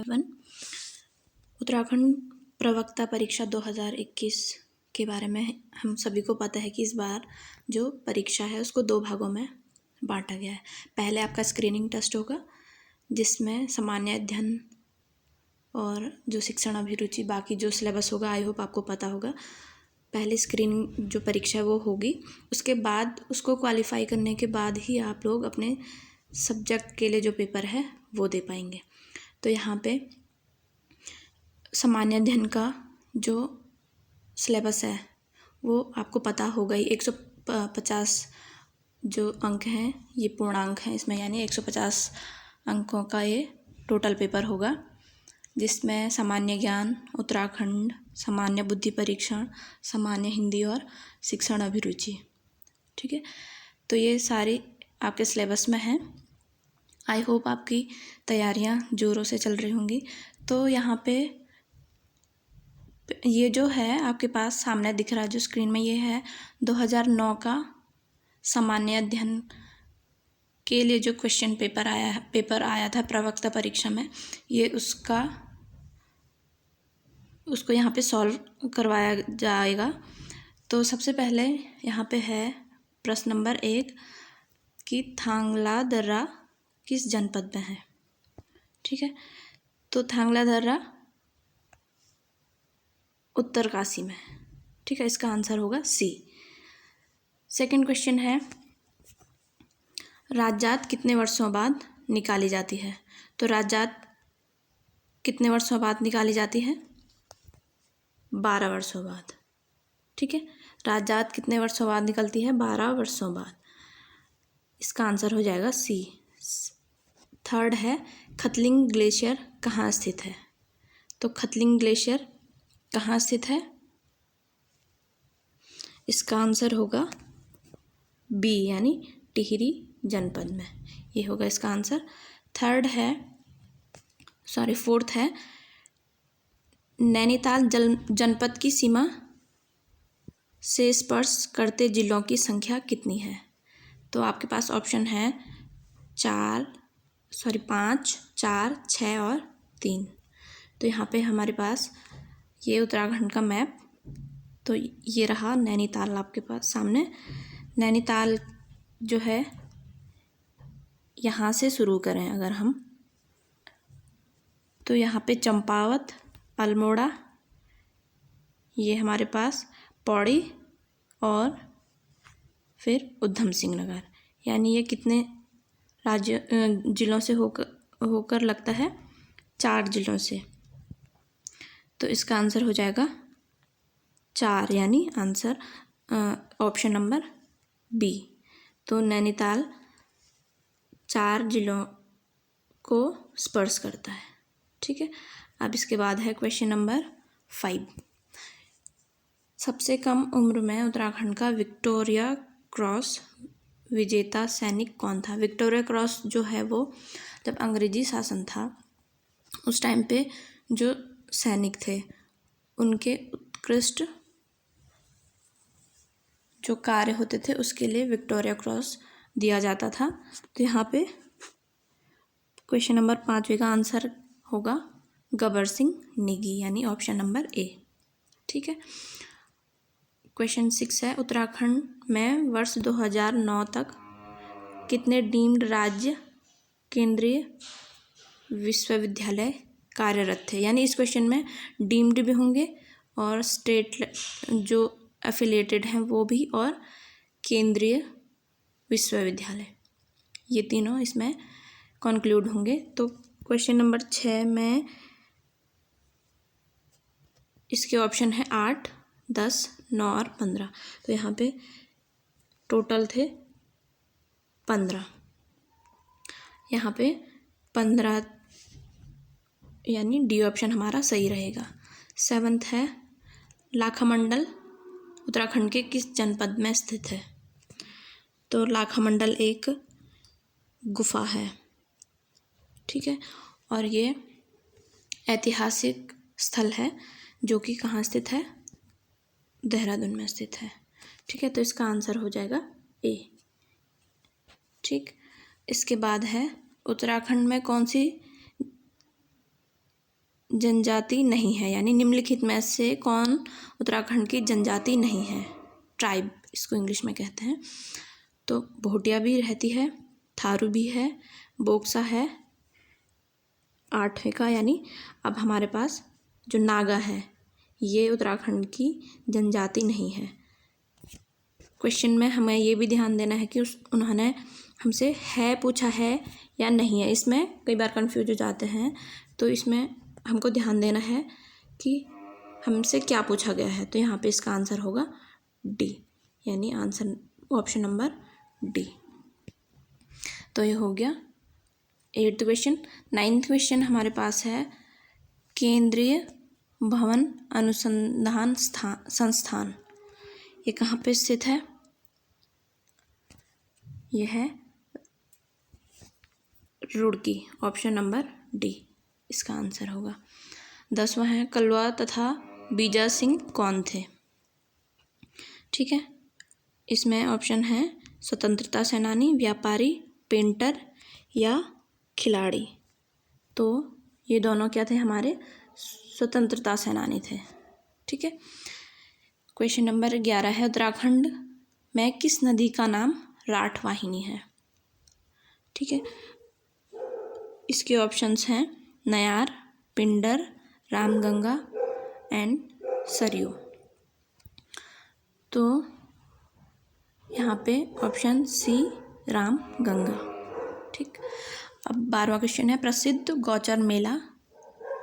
7 उत्तराखंड प्रवक्ता परीक्षा 2021 के बारे में हम सभी को पता है कि इस बार जो परीक्षा है उसको 2 भागों में बांटा गया है। पहले आपका स्क्रीनिंग टेस्ट होगा जिसमें सामान्य अध्ययन और जो शिक्षण अभिरुचि बाकी जो सिलेबस होगा आई होप आपको पता होगा। पहले स्क्रीनिंग जो परीक्षा है वो होगी, उसके बाद उसको क्वालिफाई करने के बाद ही आप लोग अपने सब्जेक्ट के लिए जो पेपर है वो दे पाएंगे। तो यहाँ पे सामान्य अध्ययन का जो सिलेबस है वो आपको पता होगा ही। 150 जो अंक हैं ये पूर्णांक हैं इसमें, यानी 150 अंकों का ये टोटल पेपर होगा, जिसमें सामान्य ज्ञान, उत्तराखंड, सामान्य बुद्धि परीक्षण, सामान्य हिंदी और शिक्षण अभिरुचि। ठीक है, तो ये सारी आपके सिलेबस में हैं। आई होप आपकी तैयारियां ज़ोरों से चल रही होंगी। तो यहाँ पे ये जो है आपके पास सामने दिख रहा है जो स्क्रीन में, ये है 2009 का सामान्य अध्ययन के लिए जो क्वेश्चन पेपर आया था प्रवक्ता परीक्षा में, ये उसको यहाँ पे सॉल्व करवाया जाएगा। तो सबसे पहले यहाँ पे है प्रश्न नंबर 1 कि थांगला दर्रा किस जनपद में है। ठीक है, तो थांगला दर्रा उत्तरकाशी में है। ठीक है, इसका आंसर होगा सी। सेकंड क्वेश्चन है राजजात कितने वर्षों बाद निकाली जाती है। तो राजजात कितने वर्षों बाद निकाली जाती है? 12 वर्षों बाद। ठीक है, राजजात कितने वर्षों बाद निकलती है? 12 वर्षों बाद। इसका आंसर हो जाएगा सी। थर्ड है खतलिंग ग्लेशियर कहाँ स्थित है। तो खतलिंग ग्लेशियर कहाँ स्थित है? इसका आंसर होगा बी, यानी टिहरी जनपद में। ये होगा इसका आंसर। फोर्थ है नैनीताल जनपद की सीमा से स्पर्श करते जिलों की संख्या कितनी है। तो आपके पास ऑप्शन है 5, 4, 6 और 3। तो यहाँ पे हमारे पास ये उत्तराखंड का मैप, तो ये रहा नैनीताल आपके पास सामने। नैनीताल जो है यहाँ से शुरू करें अगर हम, तो यहाँ पे चंपावत, अल्मोड़ा, ये हमारे पास पौड़ी और फिर उधम सिंह नगर, यानी ये कितने जिलों से होकर लगता है? 4 जिलों से। तो इसका आंसर हो जाएगा 4, यानी आंसर ऑप्शन नंबर बी। तो नैनीताल 4 जिलों को स्पर्श करता है। ठीक है, अब इसके बाद है क्वेश्चन नंबर 5। सबसे कम उम्र में उत्तराखंड का विक्टोरिया क्रॉस विजेता सैनिक कौन था। विक्टोरिया क्रॉस जो है वो जब अंग्रेजी शासन था उस टाइम पे जो सैनिक थे उनके उत्कृष्ट जो कार्य होते थे उसके लिए विक्टोरिया क्रॉस दिया जाता था। तो यहाँ पे क्वेश्चन नंबर 5 का आंसर होगा गबर सिंह नेगी, यानी ऑप्शन नंबर ए। ठीक है, क्वेश्चन 6 है उत्तराखंड में वर्ष 2009 तक कितने डीम्ड राज्य केंद्रीय विश्वविद्यालय कार्यरत थे। यानी इस क्वेश्चन में डीम्ड भी होंगे और स्टेट जो एफिलेटेड हैं वो भी, और केंद्रीय विश्वविद्यालय, ये तीनों इसमें कंक्लूड होंगे। तो क्वेश्चन नंबर 6 में इसके ऑप्शन है 8, 10, 9 और 15। तो यहाँ पे टोटल थे 15। यहाँ पे 15, यानी डी ऑप्शन हमारा सही रहेगा। 7 है लाखामंडल उत्तराखंड के किस जनपद में स्थित है। तो लाखामंडल एक गुफा है। ठीक है, और ये ऐतिहासिक स्थल है जो कि कहाँ स्थित है? देहरादून में स्थित है। ठीक है, तो इसका आंसर हो जाएगा ए। ठीक, इसके बाद है उत्तराखंड में कौन सी जनजाति नहीं है, यानी निम्नलिखित में से कौन उत्तराखंड की जनजाति नहीं है, ट्राइब इसको इंग्लिश में कहते हैं। तो भोटिया भी रहती है, थारू भी है, बोक्सा है, 8वें का, यानी अब हमारे पास जो नागा है ये उत्तराखंड की जनजाति नहीं है। क्वेश्चन में हमें ये भी ध्यान देना है कि उन्होंने हमसे है पूछा है या नहीं है। इसमें कई बार कंफ्यूज हो जाते हैं, तो इसमें हमको ध्यान देना है कि हमसे क्या पूछा गया है। तो यहाँ पे इसका आंसर होगा डी, यानी आंसर ऑप्शन नंबर डी। तो ये हो गया 8th क्वेश्चन। 9th क्वेश्चन हमारे पास है केंद्रीय भवन अनुसंधान संस्थान, ये कहाँ पे स्थित है? यह है रुड़की, ऑप्शन नंबर डी इसका आंसर होगा। 10वां है कलवा तथा बीजा सिंह कौन थे? ठीक है, इसमें ऑप्शन है स्वतंत्रता सेनानी, व्यापारी, पेंटर या खिलाड़ी। तो ये दोनों क्या थे? हमारे स्वतंत्रता सेनानी थे। ठीक है, क्वेश्चन नंबर 11 है उत्तराखंड में किस नदी का नाम राठ वाहिनी है? ठीक है, इसके ऑप्शंस हैं नयार, पिंडर, रामगंगा एंड सरयू। तो यहाँ पे ऑप्शन सी रामगंगा। ठीक, अब 12वां क्वेश्चन है प्रसिद्ध गौचर मेला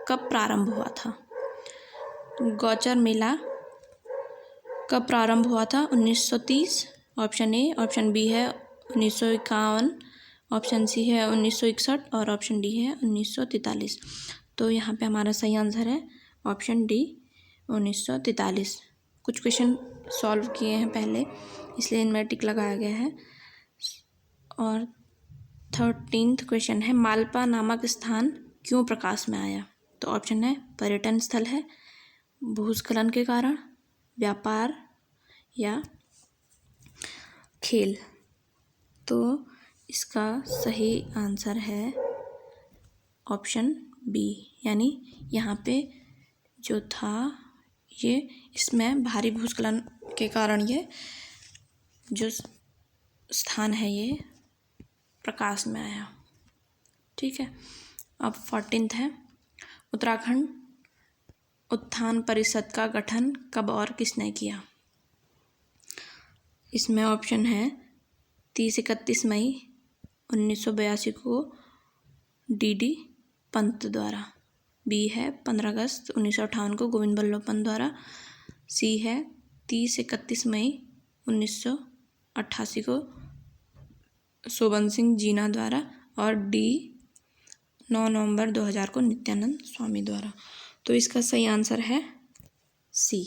कब प्रारंभ हुआ था? गौचर मेला कब प्रारंभ हुआ था? 1930, ऑप्शन ए। ऑप्शन बी है 1951, ऑप्शन सी है 1961 और ऑप्शन डी है 1943। तो यहाँ पे हमारा सही आंसर है ऑप्शन डी 1943। कुछ क्वेश्चन सॉल्व किए हैं पहले, इसलिए इनमें टिक लगाया गया है। और 13th क्वेश्चन है मालपा नामक स्थान क्यों प्रकाश में आया? तो ऑप्शन है पर्यटन स्थल है, भूस्खलन के कारण, व्यापार या खेल। तो इसका सही आंसर है ऑप्शन बी, यानी यहाँ पे जो था ये इसमें भारी भूस्खलन के कारण ये जो स्थान है ये प्रकाश में आया। ठीक है, अब 14th है उत्तराखंड उत्थान परिषद का गठन कब और किसने किया? इसमें ऑप्शन है 30-31 मई 1982 को डी पंत द्वारा, बी है 15 अगस्त 1958 को गोविंद बल्लभ पंत द्वारा, सी है 30-31 मई 1988 को शोभन सिंह जीना द्वारा और डी 9 नवंबर 2000 को नित्यानंद स्वामी द्वारा। तो इसका सही आंसर है सी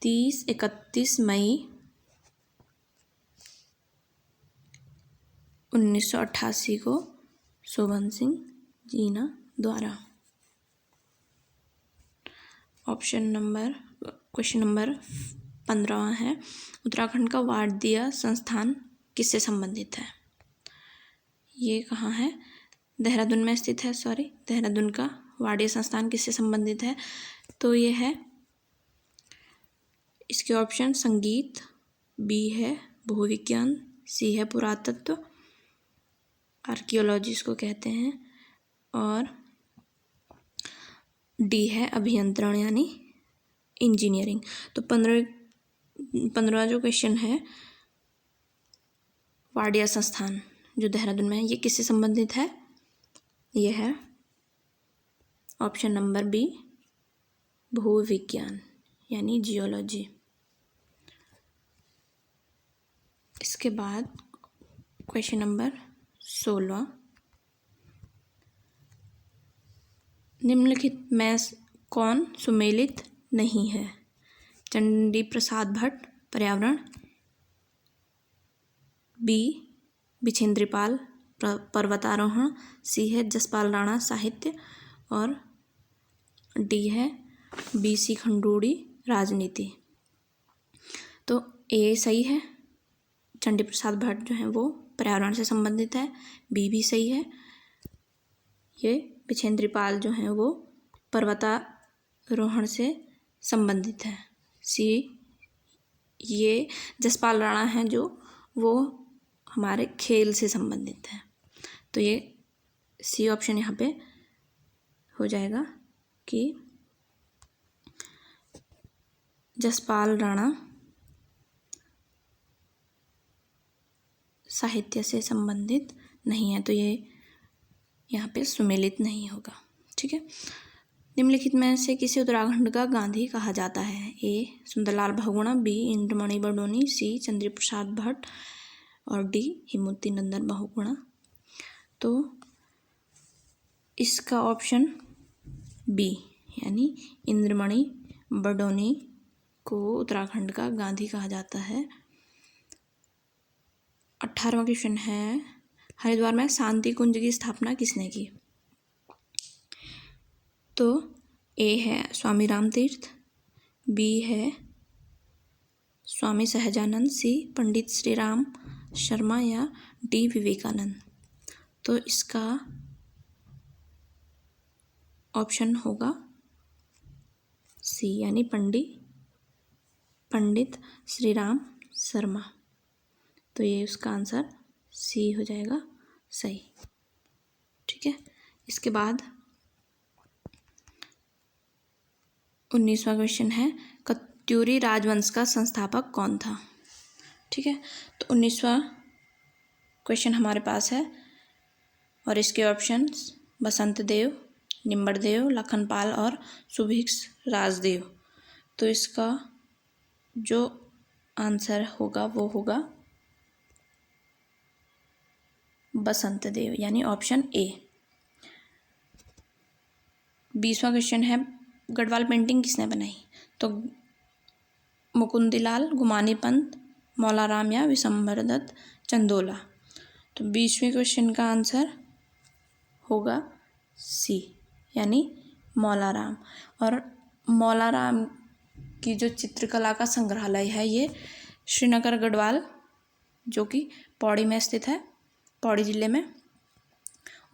30-31 मई 1988 को शोभन सिंह जीना द्वारा। क्वेश्चन नंबर 15 है उत्तराखंड का वाणिज्य संस्थान किससे संबंधित है? ये कहाँ है? देहरादून में स्थित है। देहरादून का वाणिज्य संस्थान किससे संबंधित है? तो ये है, इसके ऑप्शन संगीत, बी है भूविज्ञान, सी है पुरातत्व, आर्कियोलॉजी इसको कहते हैं, और डी है अभियंत्रण यानी इंजीनियरिंग। तो 15वां जो क्वेश्चन है वाणिज्य संस्थान जो देहरादून में है ये किससे संबंधित है? ये है ऑप्शन नंबर बी भूविज्ञान यानी जियोलॉजी। इसके बाद क्वेश्चन नंबर 16 निम्नलिखित में कौन सुमेलित नहीं है? चंडी प्रसाद भट्ट पर्यावरण, बी बिछेंद्रीपाल पर्वतारोहण, सी है जसपाल राणा साहित्य और डी है BC खंडूड़ी राजनीति। तो ए सही है, चंडी प्रसाद भट्ट जो है वो पर्यावरण से संबंधित है, बी भी सही है, ये बिछेंद्री पाल जो हैं वो पर्वतारोहण से संबंधित है। सी, ये जसपाल राणा हैं जो वो हमारे खेल से संबंधित है। तो ये सी ऑप्शन यहाँ पे हो जाएगा कि जसपाल राणा साहित्य से संबंधित नहीं है, तो ये यहाँ पे सुमेलित नहीं होगा। ठीक है। निम्नलिखित में से किसे उत्तराखंड का गांधी कहा जाता है? ए सुंदरलाल बहुगुणा, बी इंद्रमणि बडोनी, सी चंद्र प्रसाद भट्ट और डी हेमवती नंदन बहुगुणा। तो इसका ऑप्शन बी यानी इंद्रमणि बडोनी को उत्तराखंड का गांधी कहा जाता है। 18वां क्वेश्चन है, हरिद्वार में शांति कुंज की स्थापना किसने की? तो ए है स्वामी राम तीर्थ, बी है स्वामी सहजानंद, सी पंडित श्री राम शर्मा या डी विवेकानंद। तो इसका ऑप्शन होगा सी यानी पंडित श्री राम शर्मा। तो ये उसका आंसर सी हो जाएगा सही। ठीक है। इसके बाद 19वां क्वेश्चन है, कत्यूरी राजवंश का संस्थापक कौन था? ठीक है। तो 19वां क्वेश्चन हमारे पास है और इसके ऑप्शंस बसंत देव, निम्बरदेव, लखनपाल और सुभिक्ष राजदेव। तो इसका जो आंसर होगा वो होगा बसंत देव यानी ऑप्शन ए। 20वां क्वेश्चन है, गढ़वाल पेंटिंग किसने बनाई? तो मुकुंदीलाल, गुमानी पंत, मौलाराम या विशंबर दत्त चंदोला। तो 20वें क्वेश्चन का आंसर होगा सी यानी मौलाराम। और मौलाराम की जो चित्रकला का संग्रहालय है ये श्रीनगर गढ़वाल जो कि पौड़ी में स्थित है, पौड़ी ज़िले में,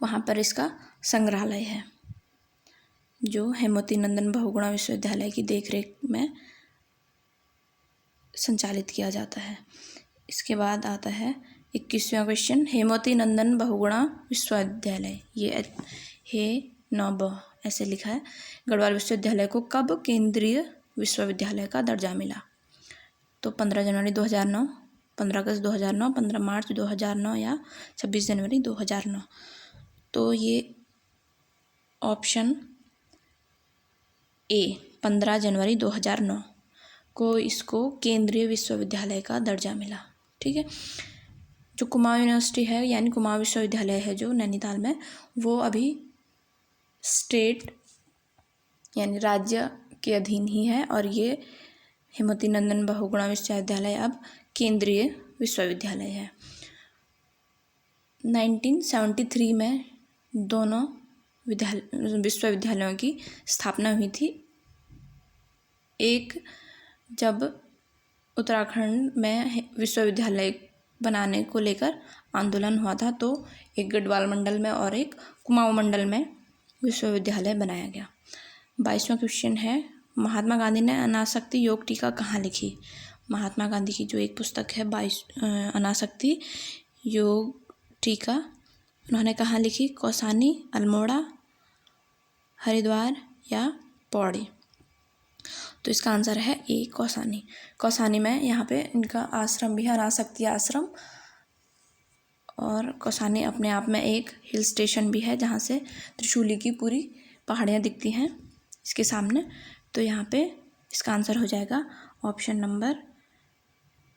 वहाँ पर इसका संग्रहालय है जो हेमवती नंदन बहुगुणा विश्वविद्यालय की देखरेख में संचालित किया जाता है। इसके बाद आता है 21वां क्वेश्चन, हेमवती नंदन बहुगुणा विश्वविद्यालय, ये हे नौब ऐसे लिखा है, गढ़वाल विश्वविद्यालय को कब केंद्रीय विश्वविद्यालय का दर्जा मिला? तो 15 जनवरी 2009, 15 अगस्त 2009, 15 मार्च 2009 या 26 जनवरी 2009। तो ये ऑप्शन ए 15 जनवरी 2009 को इसको केंद्रीय विश्वविद्यालय का दर्जा मिला। ठीक है। जो कुमाऊं यूनिवर्सिटी है यानी कुमाऊं विश्वविद्यालय है जो नैनीताल में, वो अभी स्टेट यानी राज्य के अधीन ही है और ये हेमवती नंदन बहुगुणा विश्वविद्यालय अब केंद्रीय विश्वविद्यालय है। 1973 में दोनों विश्वविद्यालयों की स्थापना हुई थी। एक जब उत्तराखंड में विश्वविद्यालय बनाने को लेकर आंदोलन हुआ था तो एक गढ़वाल मंडल में और एक कुमाऊं मंडल में विश्वविद्यालय बनाया गया। 22वां क्वेश्चन है, महात्मा गांधी ने अनासक्ति योग टीका कहाँ लिखी? महात्मा गांधी की जो एक पुस्तक है अनासक्ति योग टीका, उन्होंने कहाँ लिखी? कौसानी, अल्मोड़ा, हरिद्वार या पौड़ी। तो इसका आंसर है ए कौसानी। कौसानी में यहाँ पे इनका आश्रम भी है, अनासक्ति आश्रम, और कौसानी अपने आप में एक हिल स्टेशन भी है जहाँ से त्रिशूली की पूरी पहाड़ियाँ दिखती हैं इसके सामने। तो यहाँ पे इसका आंसर हो जाएगा ऑप्शन नंबर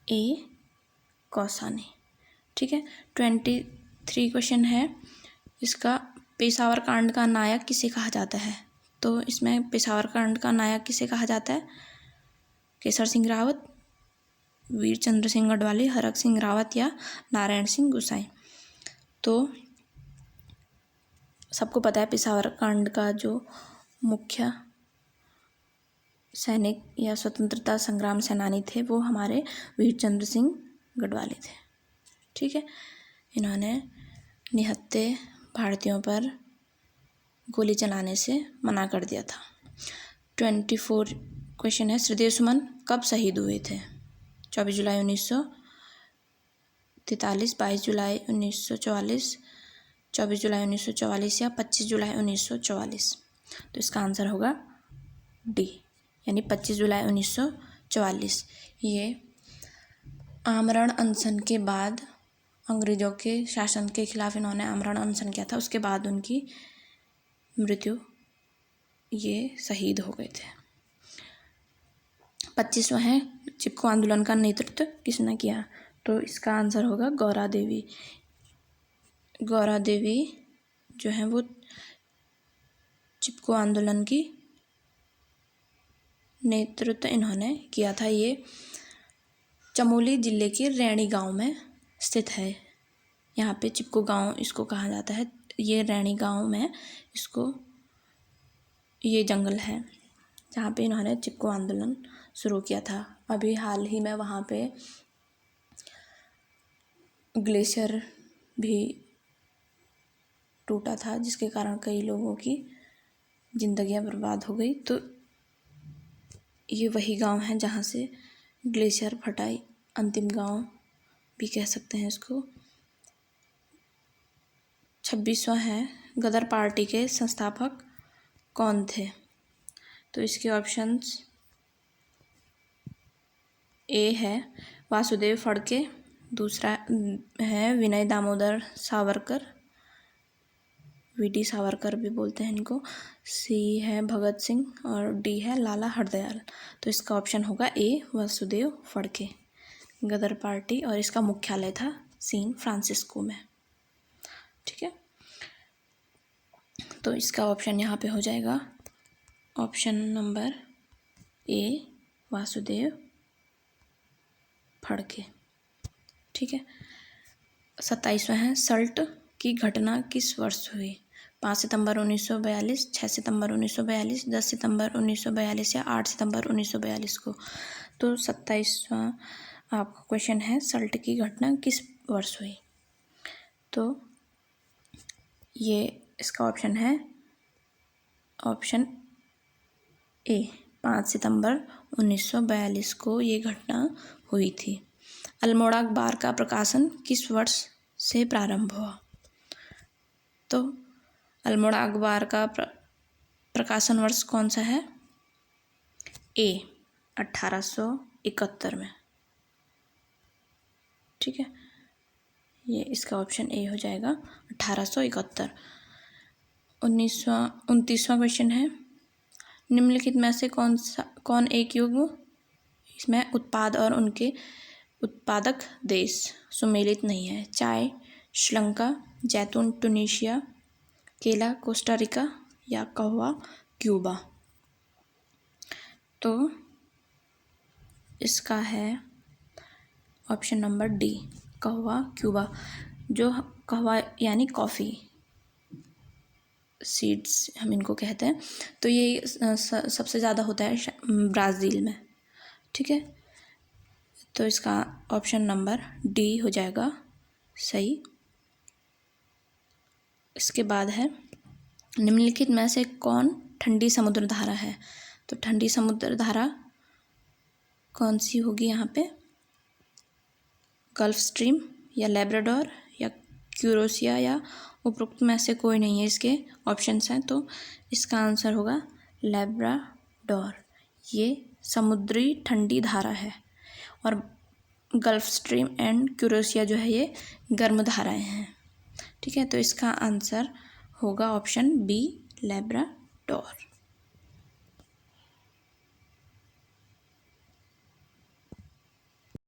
ए कौसानी। ठीक है। 23 क्वेश्चन है, इसका पेशावर कांड का नायक किसे कहा जाता है? तो इसमें पेशावर कांड का नायक किसे कहा जाता है? केसर सिंह रावत, वीर चंद्र सिंह गढ़वाली, हरक सिंह रावत या नारायण सिंह गोसाई। तो सबको पता है पेशावर कांड का जो मुख्य सैनिक या स्वतंत्रता संग्राम सेनानी थे वो हमारे वीर चंद्र सिंह गढ़वाली थे। ठीक है। इन्होंने निहत्थे भारतीयों पर गोली चलाने से मना कर दिया था। 24 क्वेश्चन है, श्रीदेव सुमन कब शहीद हुए थे? 24 जुलाई 1943, 22 जुलाई 1944, 24 जुलाई 1944 या 25 जुलाई 1944। तो इसका आंसर होगा डी, यानी 25 जुलाई 1944। ये आमरण अनशन के बाद, अंग्रेज़ों के शासन के खिलाफ इन्होंने आमरण अनशन किया था, उसके बाद उनकी मृत्यु, ये शहीद हो गए थे। 25वां है, चिपको आंदोलन का नेतृत्व किसने किया? तो इसका आंसर होगा गौरा देवी। गौरा देवी जो है वो चिपको आंदोलन की नेतृत्व इन्होंने किया था। ये चमोली जिले के रैणी गांव में स्थित है। यहाँ पे चिपको गांव इसको कहा जाता है। ये रैणी गांव में इसको, ये जंगल है जहाँ पे इन्होंने चिपको आंदोलन शुरू किया था। अभी हाल ही में वहाँ पे ग्लेशियर भी टूटा था, जिसके कारण कई लोगों की जिंदगियां बर्बाद हो गई। तो ये वही गांव है जहाँ से ग्लेशियर फटा, अंतिम गांव भी कह सकते हैं इसको। 26वां है, गदर पार्टी के संस्थापक कौन थे? तो इसके ऑप्शंस ए है वासुदेव फड़के, दूसरा है विनय दामोदर सावरकर, वीडी सावरकर भी बोलते हैं इनको, सी है भगत सिंह और डी है लाला हरदयाल। तो इसका ऑप्शन होगा ए वासुदेव फड़के, गदर पार्टी, और इसका मुख्यालय था सैन फ्रांसिस्को में। ठीक है, तो इसका ऑप्शन यहाँ पे हो जाएगा option number A Vasudev Phadke. ठीक है, 27वां है, सल्ट की घटना किस वर्ष हुई? 5 सितंबर 1942, 6 सितंबर 1942, 10 सितंबर 1942 या 8 सितंबर 1942 को। तो 27वां आपका क्वेश्चन है, सल्ट की घटना किस वर्ष हुई? तो ये इसका ऑप्शन है ऑप्शन ए, 5 सितंबर 1942 को ये घटना हुई थी। अल्मोड़ा अखबार का प्रकाशन किस वर्ष से प्रारंभ हुआ? तो अल्मोड़ा अखबार का प्रकाशन वर्ष कौन सा है? ए, 1871 में। ठीक है, ये इसका ऑप्शन ए हो जाएगा 1871। 29वां क्वेश्चन है, निम्नलिखित में से कौन एक युग इसमें उत्पाद और उनके उत्पादक देश सुमेलित नहीं है? चाय श्रीलंका, जैतून ट्यूनीशिया, केला कोस्टा रिका या कहवा क्यूबा। तो इसका है ऑप्शन नंबर डी, कहवा क्यूबा। जो कहवा यानी कॉफ़ी सीड्स हम इनको कहते हैं, तो ये सबसे ज़्यादा होता है ब्राज़ील में। ठीक है, तो इसका ऑप्शन नंबर डी हो जाएगा सही। इसके बाद है, निम्नलिखित में से कौन ठंडी समुद्र धारा है? तो ठंडी समुद्र धारा कौन सी होगी यहाँ पे? गल्फ स्ट्रीम या लेब्राडोर या क्यूरोसिया या उपरोक्त में से कोई नहीं है इसके ऑप्शंस हैं। तो इसका आंसर होगा लेब्राडोर। ये समुद्री ठंडी धारा है और गल्फ स्ट्रीम एंड क्यूरोसिया जो है ये गर्म धाराएं हैं। ठीक है, तो इसका आंसर होगा ऑप्शन बी, लेब्राडोर।